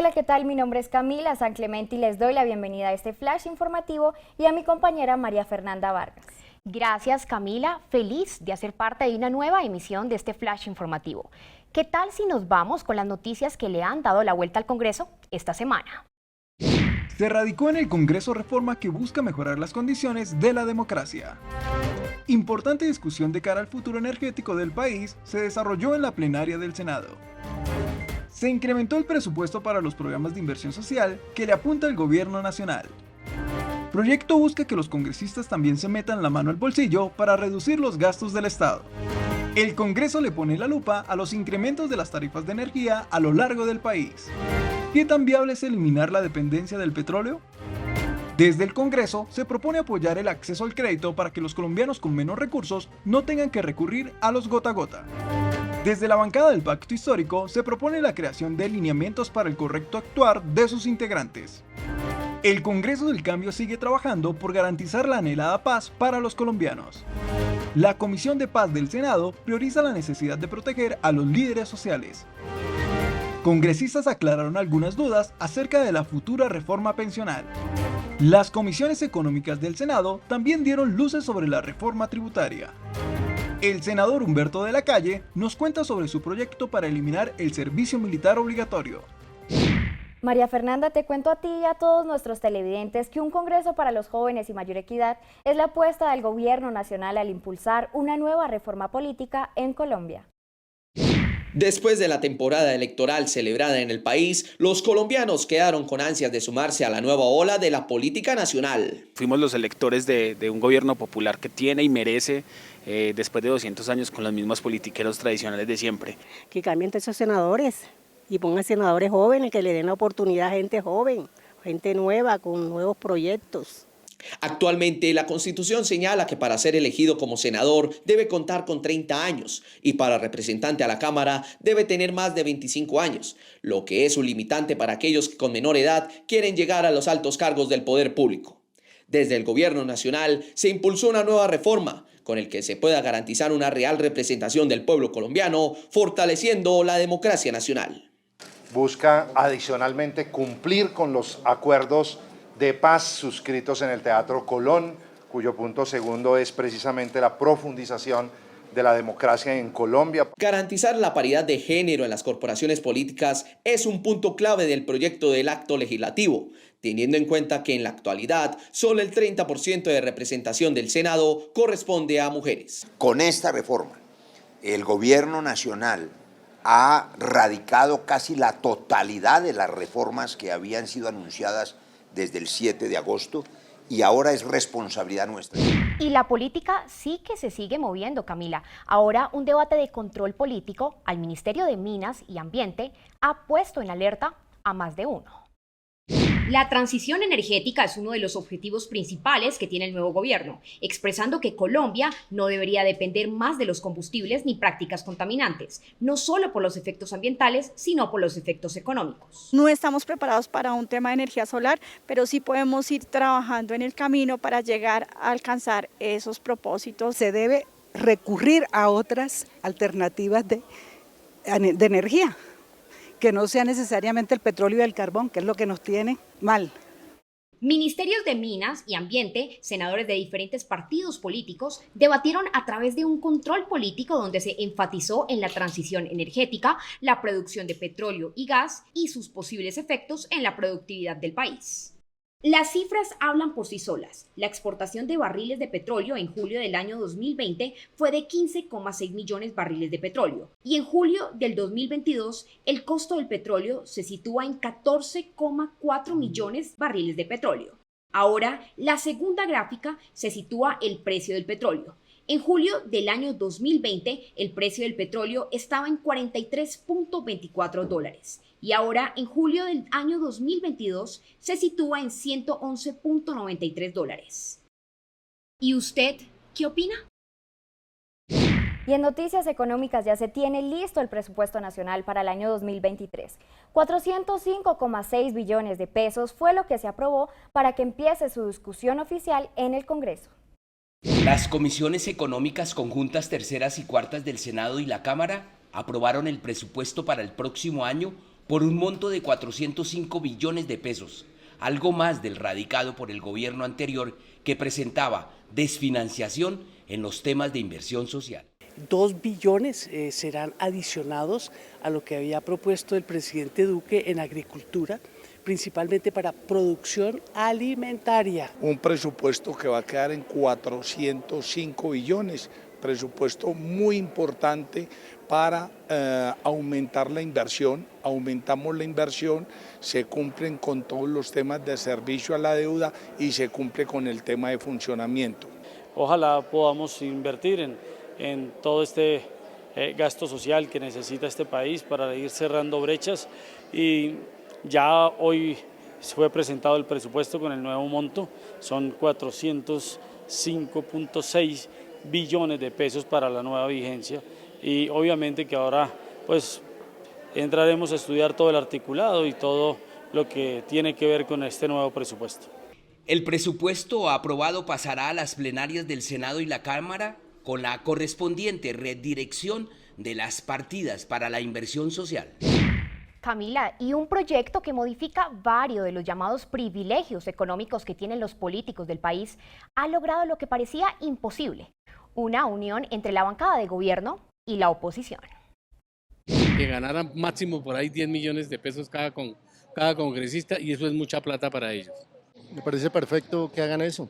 Hola, ¿qué tal? Mi nombre es Camila San Clemente y les doy la bienvenida a este flash informativo y a mi compañera María Fernanda Vargas. Gracias, Camila. Feliz de hacer parte de una nueva emisión de este flash informativo. ¿Qué tal si nos vamos con las noticias que le han dado la vuelta al Congreso esta semana? Se radicó en el Congreso reforma que busca mejorar las condiciones de la democracia. Importante discusión de cara al futuro energético del país se desarrolló en la plenaria del Senado. Se incrementó el presupuesto para los programas de inversión social que le apunta el gobierno nacional. Proyecto busca que los congresistas también se metan la mano al bolsillo para reducir los gastos del Estado. El Congreso le pone la lupa a los incrementos de las tarifas de energía a lo largo del país. ¿Qué tan viable es eliminar la dependencia del petróleo? Desde el Congreso se propone apoyar el acceso al crédito para que los colombianos con menos recursos no tengan que recurrir a los gota a gota. Desde la bancada del Pacto Histórico se propone la creación de lineamientos para el correcto actuar de sus integrantes. El Congreso del Cambio sigue trabajando por garantizar la anhelada paz para los colombianos. La Comisión de Paz del Senado prioriza la necesidad de proteger a los líderes sociales. Congresistas aclararon algunas dudas acerca de la futura reforma pensional. Las comisiones económicas del Senado también dieron luces sobre la reforma tributaria. El senador Humberto de la Calle nos cuenta sobre su proyecto para eliminar el servicio militar obligatorio. María Fernanda, te cuento a ti y a todos nuestros televidentes que un Congreso para los jóvenes y mayor equidad es la apuesta del gobierno nacional al impulsar una nueva reforma política en Colombia. Después de la temporada electoral celebrada en el país, los colombianos quedaron con ansias de sumarse a la nueva ola de la política nacional. Fuimos los electores de un gobierno popular que tiene y merece, después de 200 años con los mismos politiqueros tradicionales de siempre. Que cambien esos senadores y pongan senadores jóvenes, que le den la oportunidad a gente joven, gente nueva, con nuevos proyectos. Actualmente, la Constitución señala que para ser elegido como senador debe contar con 30 años y para representante a la Cámara debe tener más de 25 años, lo que es un limitante para aquellos que con menor edad quieren llegar a los altos cargos del poder público. Desde el Gobierno Nacional se impulsó una nueva reforma con el que se pueda garantizar una real representación del pueblo colombiano, fortaleciendo la democracia nacional. Busca adicionalmente cumplir con los acuerdos de paz suscritos en el Teatro Colón, cuyo punto segundo es precisamente la profundización de la democracia en Colombia. Garantizar la paridad de género en las corporaciones políticas es un punto clave del proyecto del acto legislativo, teniendo en cuenta que en la actualidad solo el 30% de representación del Senado corresponde a mujeres. Con esta reforma, el gobierno nacional ha radicado casi la totalidad de las reformas que habían sido anunciadas desde el 7 de agosto y ahora es responsabilidad nuestra. Y la política sí que se sigue moviendo, Camila. Ahora un debate de control político al Ministerio de Minas y Ambiente ha puesto en alerta a más de uno. La transición energética es uno de los objetivos principales que tiene el nuevo gobierno, expresando que Colombia no debería depender más de los combustibles ni prácticas contaminantes, no solo por los efectos ambientales, sino por los efectos económicos. No estamos preparados para un tema de energía solar, pero sí podemos ir trabajando en el camino para llegar a alcanzar esos propósitos. Se debe recurrir a otras alternativas de energía, que no sea necesariamente el petróleo y el carbón, que es lo que nos tiene mal. Ministerios de Minas y Ambiente, senadores de diferentes partidos políticos, debatieron a través de un control político donde se enfatizó en la transición energética, la producción de petróleo y gas y sus posibles efectos en la productividad del país. Las cifras hablan por sí solas. La exportación de barriles de petróleo en julio del año 2020 fue de 15,6 millones de barriles de petróleo y en julio del 2022 el costo del petróleo se sitúa en 14,4 millones de barriles de petróleo. Ahora, la segunda gráfica se sitúa el precio del petróleo. En julio del año 2020, el precio del petróleo estaba en $43.24 y ahora en julio del año 2022 se sitúa en $111.93. ¿Y usted qué opina? Y en noticias económicas ya se tiene listo el presupuesto nacional para el año 2023. 405,6 billones de pesos fue lo que se aprobó para que empiece su discusión oficial en el Congreso. Las comisiones económicas conjuntas terceras y cuartas del Senado y la Cámara aprobaron el presupuesto para el próximo año por un monto de 405 billones de pesos, algo más del radicado por el gobierno anterior que presentaba desfinanciación en los temas de inversión social. 2 billones serán adicionados a lo que había propuesto el presidente Duque en agricultura, principalmente para producción alimentaria. Un presupuesto que va a quedar en 405 billones, presupuesto muy importante para aumentar la inversión. Aumentamos la inversión, se cumplen con todos los temas de servicio a la deuda y se cumple con el tema de funcionamiento. Ojalá podamos invertir en todo este gasto social que necesita este país para ir cerrando brechas, y ya hoy fue presentado el presupuesto con el nuevo monto, son 405.6 billones de pesos para la nueva vigencia, y obviamente que ahora pues entraremos a estudiar todo el articulado y todo lo que tiene que ver con este nuevo presupuesto. El presupuesto aprobado pasará a las plenarias del Senado y la Cámara con la correspondiente redirección de las partidas para la inversión social. Camila, y un proyecto que modifica varios de los llamados privilegios económicos que tienen los políticos del país ha logrado lo que parecía imposible: una unión entre la bancada de gobierno y la oposición. Que ganaran máximo por ahí 10 millones de pesos cada congresista, y eso es mucha plata para ellos. Me parece perfecto que hagan eso,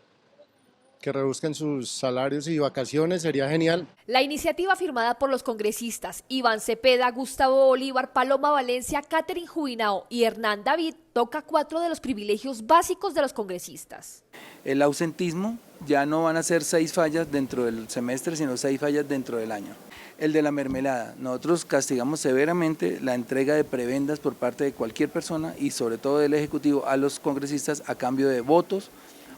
que reduzcan sus salarios y vacaciones, sería genial. La iniciativa firmada por los congresistas Iván Cepeda, Gustavo Bolívar, Paloma Valencia, Catherine Jubinao y Hernán David toca 4 de los privilegios básicos de los congresistas. El ausentismo ya no van a ser 6 fallas dentro del semestre, sino 6 fallas dentro del año. El de la mermelada, nosotros castigamos severamente la entrega de prebendas por parte de cualquier persona y sobre todo del Ejecutivo a los congresistas a cambio de votos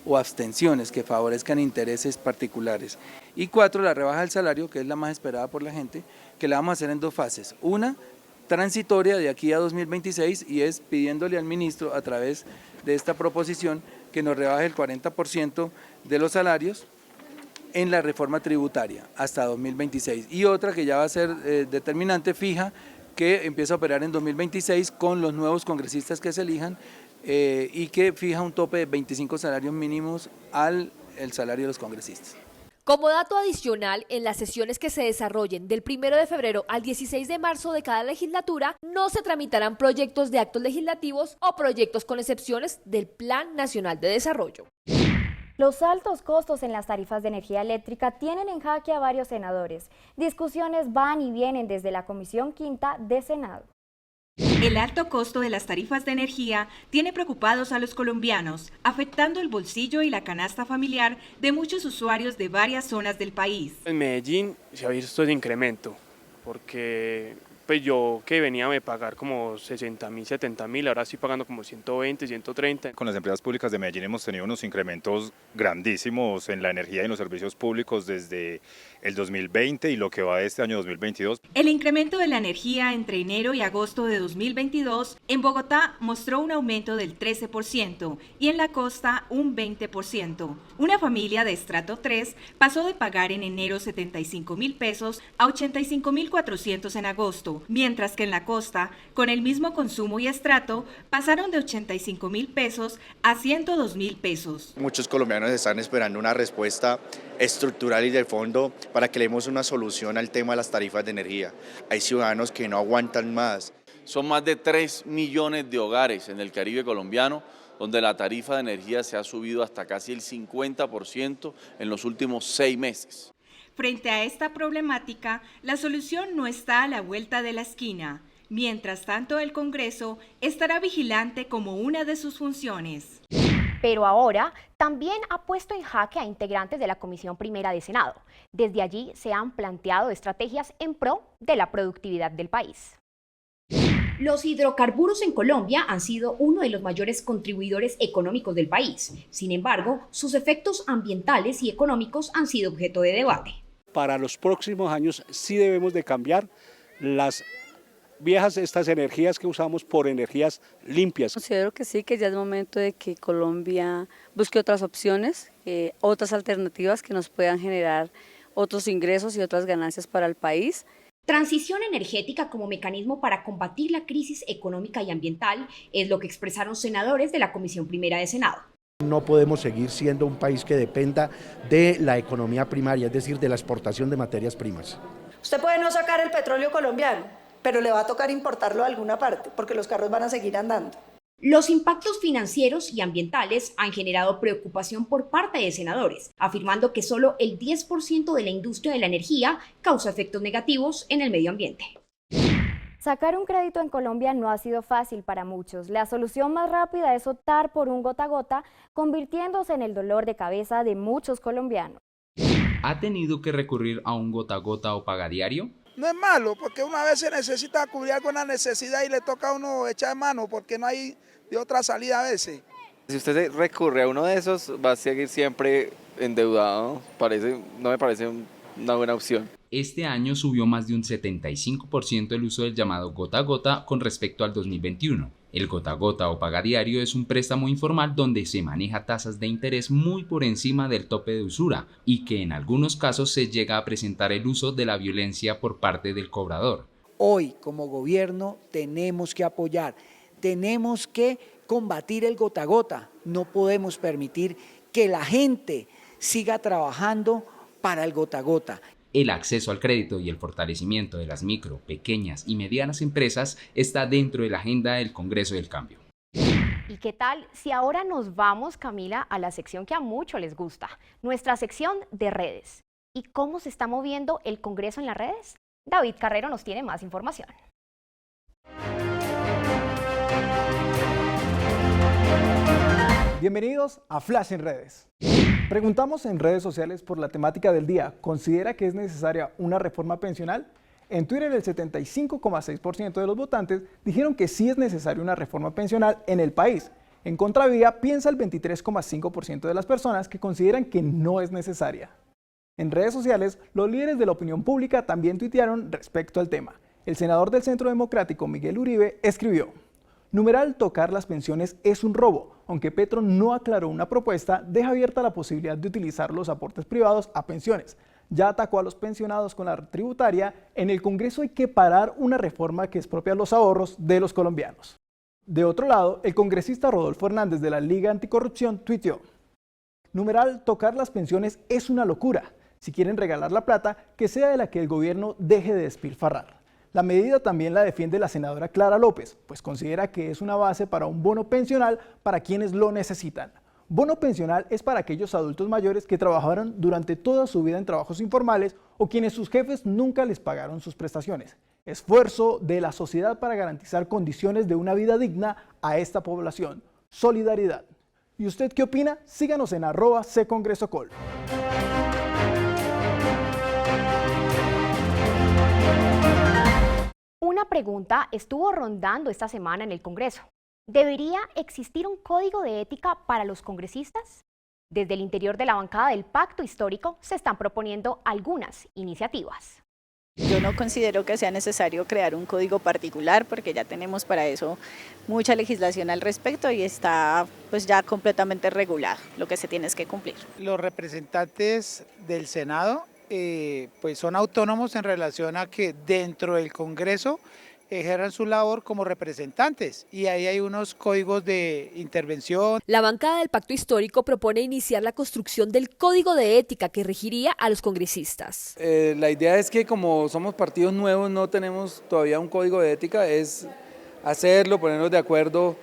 o abstenciones que favorezcan intereses particulares. Y 4, la rebaja del salario, que es la más esperada por la gente, que la vamos a hacer en 2 fases. Una transitoria de aquí a 2026, y es pidiéndole al ministro a través de esta proposición que nos rebaje el 40% de los salarios en la reforma tributaria hasta 2026. Y otra que ya va a ser determinante, fija, que empieza a operar en 2026 con los nuevos congresistas que se elijan, y que fija un tope de 25 salarios mínimos al salario de los congresistas. Como dato adicional, en las sesiones que se desarrollen del 1 de febrero al 16 de marzo de cada legislatura, no se tramitarán proyectos de actos legislativos o proyectos con excepciones del Plan Nacional de Desarrollo. Los altos costos en las tarifas de energía eléctrica tienen en jaque a varios senadores. Discusiones van y vienen desde la Comisión Quinta de Senado. El alto costo de las tarifas de energía tiene preocupados a los colombianos, afectando el bolsillo y la canasta familiar de muchos usuarios de varias zonas del país. En Medellín se ha visto el incremento, porque pues yo que venía a pagar como 60.000, 70.000, ahora estoy pagando como 120, 130. Con las empresas públicas de Medellín hemos tenido unos incrementos grandísimos en la energía y en los servicios públicos desde el 2020 y lo que va de este año 2022. El incremento de la energía entre enero y agosto de 2022 en Bogotá mostró un aumento del 13% y en la costa un 20%. Una familia de estrato 3 pasó de pagar en enero 75.000 pesos a 85.400 en agosto, mientras que en la costa, con el mismo consumo y estrato, pasaron de 85.000 pesos a 102.000 pesos. Muchos colombianos están esperando una respuesta estructural y de fondo para que le demos una solución al tema de las tarifas de energía. Hay ciudadanos que no aguantan más. Son más de 3 millones de hogares en el Caribe colombiano donde la tarifa de energía se ha subido hasta casi el 50% en los últimos 6 meses. Frente a esta problemática, la solución no está a la vuelta de la esquina. Mientras tanto, el Congreso estará vigilante como una de sus funciones. Pero ahora también ha puesto en jaque a integrantes de la Comisión Primera de Senado. Desde allí se han planteado estrategias en pro de la productividad del país. Los hidrocarburos en Colombia han sido uno de los mayores contribuidores económicos del país. Sin embargo, sus efectos ambientales y económicos han sido objeto de debate. Para los próximos años sí debemos de cambiar las estas energías que usamos por energías limpias. Considero que sí, que ya es momento de que Colombia busque otras opciones, otras alternativas que nos puedan generar otros ingresos y otras ganancias para el país. Transición energética como mecanismo para combatir la crisis económica y ambiental es lo que expresaron senadores de la Comisión Primera de Senado. No podemos seguir siendo un país que dependa de la economía primaria, es decir, de la exportación de materias primas. Usted puede no sacar el petróleo colombiano, pero le va a tocar importarlo a alguna parte, porque los carros van a seguir andando. Los impactos financieros y ambientales han generado preocupación por parte de senadores, afirmando que solo el 10% de la industria de la energía causa efectos negativos en el medio ambiente. Sacar un crédito en Colombia no ha sido fácil para muchos. La solución más rápida es optar por un gota a gota, convirtiéndose en el dolor de cabeza de muchos colombianos. ¿Ha tenido que recurrir a un gota a gota o pagadiario? No es malo, porque una vez se necesita cubrir alguna necesidad y le toca a uno echar mano, porque no hay de otra salida a veces. Si usted recurre a uno de esos, va a seguir siempre endeudado. No me parece una buena opción. Este año subió más de un 75% el uso del llamado gota a gota con respecto al 2021. El gota a gota o pagadiario es un préstamo informal donde se maneja tasas de interés muy por encima del tope de usura y que en algunos casos se llega a presentar el uso de la violencia por parte del cobrador. Hoy, como gobierno, tenemos que apoyar, tenemos que combatir el gota a gota. No podemos permitir que la gente siga trabajando para el gota a gota. El acceso al crédito y el fortalecimiento de las micro, pequeñas y medianas empresas está dentro de la agenda del Congreso del Cambio. ¿Y qué tal si ahora nos vamos, Camila, a la sección que a muchos les gusta, nuestra sección de redes? ¿Y cómo se está moviendo el Congreso en las redes? David Carrero nos tiene más información. Bienvenidos a Flash en Redes. Preguntamos en redes sociales por la temática del día. ¿Considera que es necesaria una reforma pensional? En Twitter el 75,6% de los votantes dijeron que sí es necesaria una reforma pensional en el país. En contravía piensa el 23,5% de las personas que consideran que no es necesaria. En redes sociales, los líderes de la opinión pública también tuitearon respecto al tema. El senador del Centro Democrático, Miguel Uribe, escribió: numeral tocar las pensiones es un robo. Aunque Petro no aclaró una propuesta, deja abierta la posibilidad de utilizar los aportes privados a pensiones. Ya atacó a los pensionados con la tributaria. En el Congreso hay que parar una reforma que expropia los ahorros de los colombianos. De otro lado, el congresista Rodolfo Hernández de la Liga Anticorrupción tuiteó: numeral tocar las pensiones es una locura. Si quieren regalar la plata, que sea de la que el gobierno deje de despilfarrar. La medida también la defiende la senadora Clara López, pues considera que es una base para un bono pensional para quienes lo necesitan. Bono pensional es para aquellos adultos mayores que trabajaron durante toda su vida en trabajos informales o quienes sus jefes nunca les pagaron sus prestaciones. Esfuerzo de la sociedad para garantizar condiciones de una vida digna a esta población. Solidaridad. ¿Y usted qué opina? Síganos en @ccongresocol. Una pregunta estuvo rondando esta semana en el Congreso. ¿Debería existir un código de ética para los congresistas? Desde el interior de la bancada del Pacto Histórico se están proponiendo algunas iniciativas. Yo no considero que sea necesario crear un código particular porque ya tenemos para eso mucha legislación al respecto y está pues ya completamente regulado. Lo que se tiene es que cumplir. Los representantes del Senado pues son autónomos en relación a que dentro del Congreso ejergan su labor como representantes y ahí hay unos códigos de intervención. La bancada del Pacto Histórico propone iniciar la construcción del código de ética que regiría a los congresistas. La idea es que como somos partidos nuevos no tenemos todavía un código de ética, es hacerlo, ponernos de acuerdo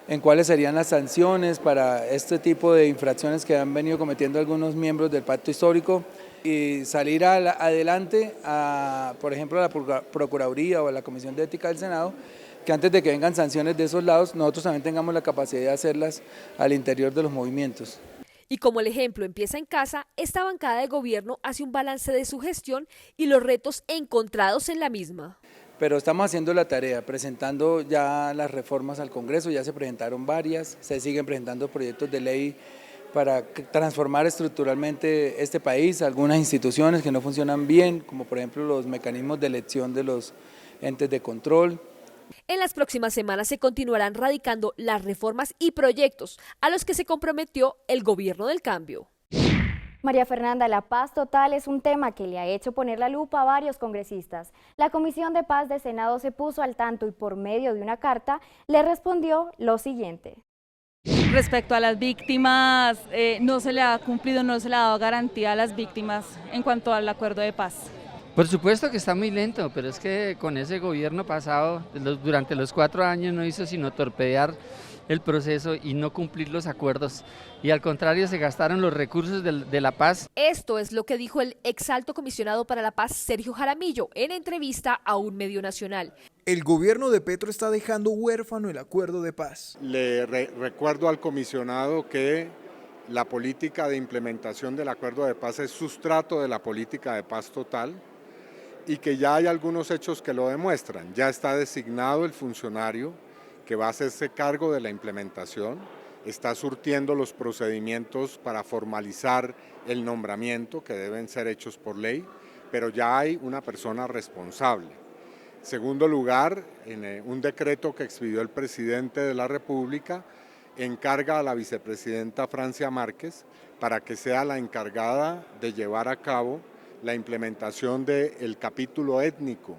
en cuáles serían las sanciones para este tipo de infracciones que han venido cometiendo algunos miembros del Pacto Histórico y salir adelante a, por ejemplo, a la Procuraduría o a la Comisión de Ética del Senado, que antes de que vengan sanciones de esos lados, nosotros también tengamos la capacidad de hacerlas al interior de los movimientos. Y como el ejemplo empieza en casa, esta bancada de gobierno hace un balance de su gestión y los retos encontrados en la misma. Pero estamos haciendo la tarea, presentando ya las reformas al Congreso, ya se presentaron varias, se siguen presentando proyectos de ley para transformar estructuralmente este país, algunas instituciones que no funcionan bien, como por ejemplo los mecanismos de elección de los entes de control. En las próximas semanas se continuarán radicando las reformas y proyectos a los que se comprometió el Gobierno del Cambio. María Fernanda, la paz total es un tema que le ha hecho poner la lupa a varios congresistas. La Comisión de Paz del Senado se puso al tanto y por medio de una carta le respondió lo siguiente. Respecto a las víctimas, no se le ha cumplido, no se le ha dado garantía a las víctimas en cuanto al acuerdo de paz. Por supuesto que está muy lento, pero es que con ese gobierno pasado, durante los 4 años no hizo sino torpedear el proceso y no cumplir los acuerdos, y al contrario se gastaron los recursos de la paz. Esto es lo que dijo el exalto comisionado para la paz Sergio Jaramillo en entrevista a un medio nacional. El gobierno de Petro está dejando huérfano el acuerdo de paz. Le recuerdo al comisionado que la política de implementación del acuerdo de paz es sustrato de la política de paz total y que ya hay algunos hechos que lo demuestran. Ya está designado el funcionario que va a hacerse cargo de la implementación, está surtiendo los procedimientos para formalizar el nombramiento que deben ser hechos por ley, pero ya hay una persona responsable. Segundo lugar, en un decreto que expidió el presidente de la República, encarga a la vicepresidenta Francia Márquez para que sea la encargada de llevar a cabo la implementación del capítulo étnico.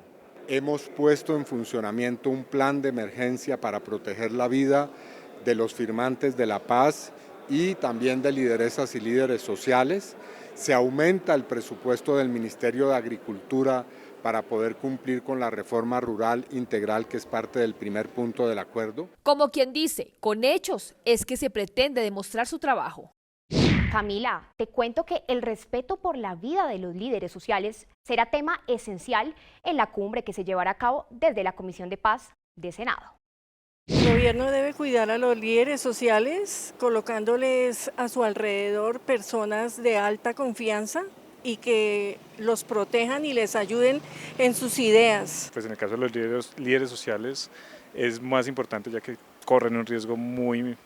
Hemos puesto en funcionamiento un plan de emergencia para proteger la vida de los firmantes de la paz y también de lideresas y líderes sociales. Se aumenta el presupuesto del Ministerio de Agricultura para poder cumplir con la reforma rural integral, que es parte del primer punto del acuerdo. Como quien dice, con hechos es que se pretende demostrar su trabajo. Camila, te cuento que el respeto por la vida de los líderes sociales será tema esencial en la cumbre que se llevará a cabo desde la Comisión de Paz del Senado. El gobierno debe cuidar a los líderes sociales, colocándoles a su alrededor personas de alta confianza y que los protejan y les ayuden en sus ideas. Pues en el caso de los líderes sociales es más importante, ya que corren un riesgo muy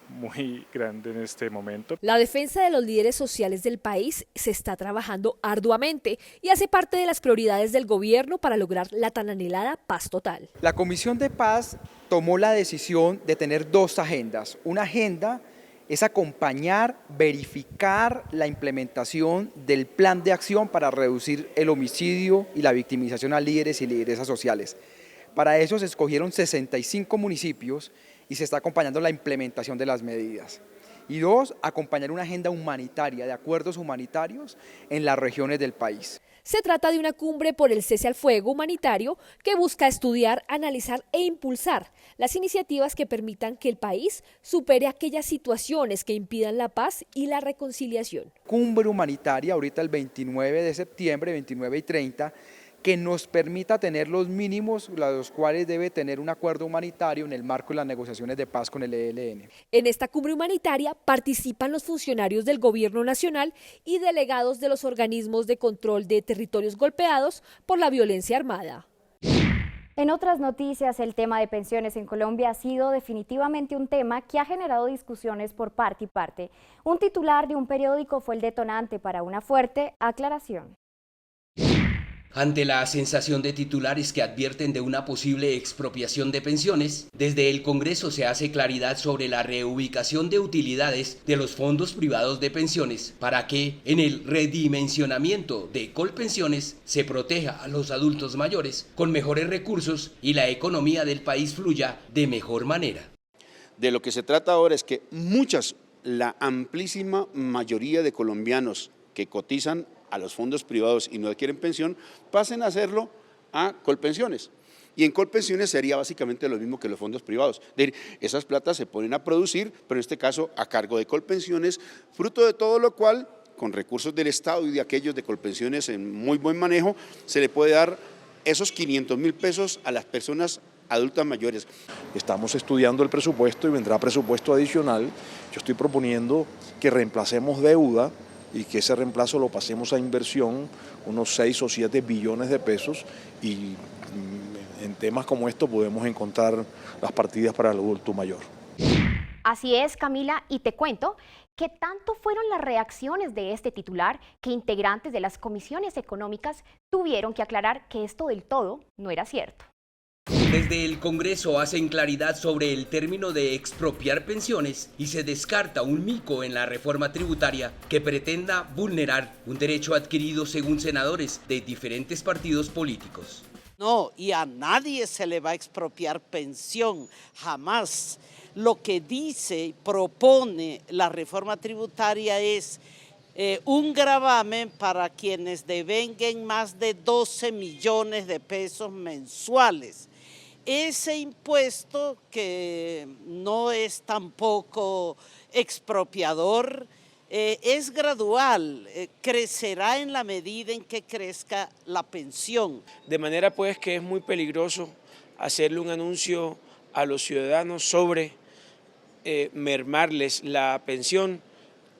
grande en este momento. La defensa de los líderes sociales del país se está trabajando arduamente y hace parte de las prioridades del gobierno para lograr la tan anhelada paz total. La Comisión de Paz tomó la decisión de tener 2 agendas. Una agenda es acompañar, verificar la implementación del plan de acción para reducir el homicidio y la victimización a líderes y lideresas sociales. Para eso se escogieron 65 municipios y se está acompañando la implementación de las medidas. Y 2, acompañar una agenda humanitaria, de acuerdos humanitarios en las regiones del país. Se trata de una cumbre por el cese al fuego humanitario que busca estudiar, analizar e impulsar las iniciativas que permitan que el país supere aquellas situaciones que impidan la paz y la reconciliación. Cumbre humanitaria ahorita el 29 de septiembre, 29 y 30, que nos permita tener los mínimos, los cuales debe tener un acuerdo humanitario en el marco de las negociaciones de paz con el ELN. En esta cumbre humanitaria participan los funcionarios del Gobierno Nacional y delegados de los organismos de control de territorios golpeados por la violencia armada. En otras noticias, el tema de pensiones en Colombia ha sido definitivamente un tema que ha generado discusiones por parte y parte. Un titular de un periódico fue el detonante para una fuerte aclaración. Ante la sensación de titulares que advierten de una posible expropiación de pensiones, desde el Congreso se hace claridad sobre la reubicación de utilidades de los fondos privados de pensiones para que, en el redimensionamiento de Colpensiones, se proteja a los adultos mayores con mejores recursos y la economía del país fluya de mejor manera. De lo que se trata ahora es que la amplísima mayoría de colombianos que cotizan a los fondos privados y no adquieren pensión, pasen a hacerlo a Colpensiones. Y en Colpensiones sería básicamente lo mismo que los fondos privados. Es decir, esas platas se ponen a producir, pero en este caso a cargo de Colpensiones, fruto de todo lo cual, con recursos del Estado y de aquellos de Colpensiones en muy buen manejo, se le puede dar esos 500.000 pesos a las personas adultas mayores. Estamos estudiando el presupuesto y vendrá presupuesto adicional. Yo estoy proponiendo que reemplacemos deuda y que ese reemplazo lo pasemos a inversión, unos 6 o 7 billones de pesos, y en temas como estos podemos encontrar las partidas para el adulto mayor. Así es, Camila, y te cuento que tanto fueron las reacciones de este titular que integrantes de las comisiones económicas tuvieron que aclarar que esto del todo no era cierto. Desde el Congreso hacen claridad sobre el término de expropiar pensiones y se descarta un mico en la reforma tributaria que pretenda vulnerar un derecho adquirido según senadores de diferentes partidos políticos. No, y a nadie se le va a expropiar pensión, jamás. Lo que dice, propone la reforma tributaria es un gravamen para quienes devenguen más de 12 millones de pesos mensuales. Ese impuesto, que no es tampoco expropiador, es gradual, crecerá en la medida en que crezca la pensión. De manera pues que es muy peligroso hacerle un anuncio a los ciudadanos sobre mermarles la pensión,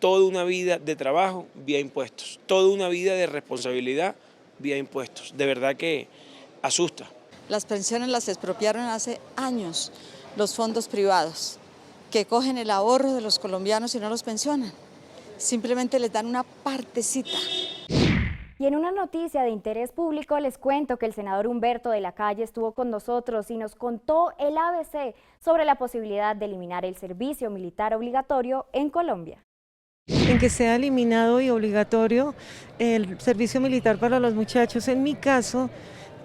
toda una vida de trabajo vía impuestos, toda una vida de responsabilidad vía impuestos. De verdad que asusta. Las pensiones las expropiaron hace años los fondos privados, que cogen el ahorro de los colombianos y no los pensionan. Simplemente les dan una partecita. Y en una noticia de interés público les cuento que el senador Humberto de la Calle estuvo con nosotros y nos contó el ABC sobre la posibilidad de eliminar el servicio militar obligatorio en Colombia. En que sea eliminado y obligatorio el servicio militar para los muchachos. En mi caso,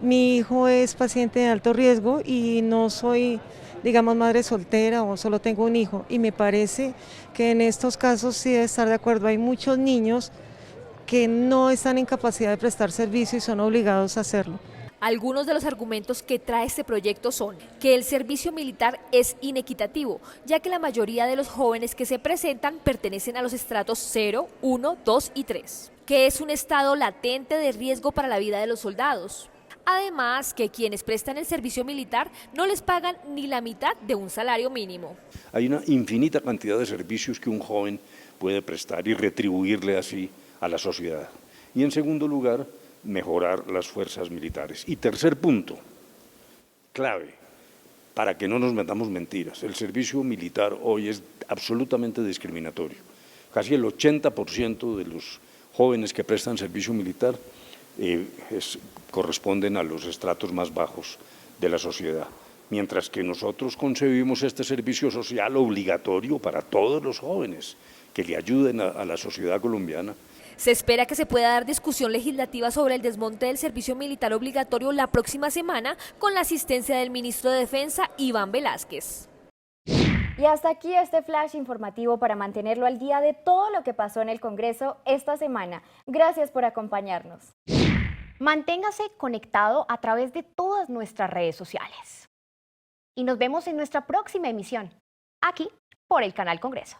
mi hijo es paciente de alto riesgo y no soy, digamos, madre soltera o solo tengo un hijo. Y me parece que en estos casos sí debe estar de acuerdo. Hay muchos niños que no están en capacidad de prestar servicio y son obligados a hacerlo. Algunos de los argumentos que trae este proyecto son que el servicio militar es inequitativo, ya que la mayoría de los jóvenes que se presentan pertenecen a los estratos 0, 1, 2 y 3, que es un estado latente de riesgo para la vida de los soldados. Además, que quienes prestan el servicio militar no les pagan ni la mitad de un salario mínimo. Hay una infinita cantidad de servicios que un joven puede prestar y retribuirle así a la sociedad. Y en segundo lugar, mejorar las fuerzas militares. Y tercer punto, clave, para que no nos metamos mentiras, el servicio militar hoy es absolutamente discriminatorio. Casi el 80% de los jóvenes que prestan servicio militar corresponden a los estratos más bajos de la sociedad, mientras que nosotros concebimos este servicio social obligatorio para todos los jóvenes que le ayuden a la sociedad colombiana. Se espera que se pueda dar discusión legislativa sobre el desmonte del servicio militar obligatorio la próxima semana con la asistencia del ministro de Defensa, Iván Velázquez. Y hasta aquí este flash informativo para mantenerlo al día de todo lo que pasó en el Congreso esta semana. Gracias por acompañarnos. Manténgase conectado a través de todas nuestras redes sociales. Y nos vemos en nuestra próxima emisión, aquí por el Canal Congreso.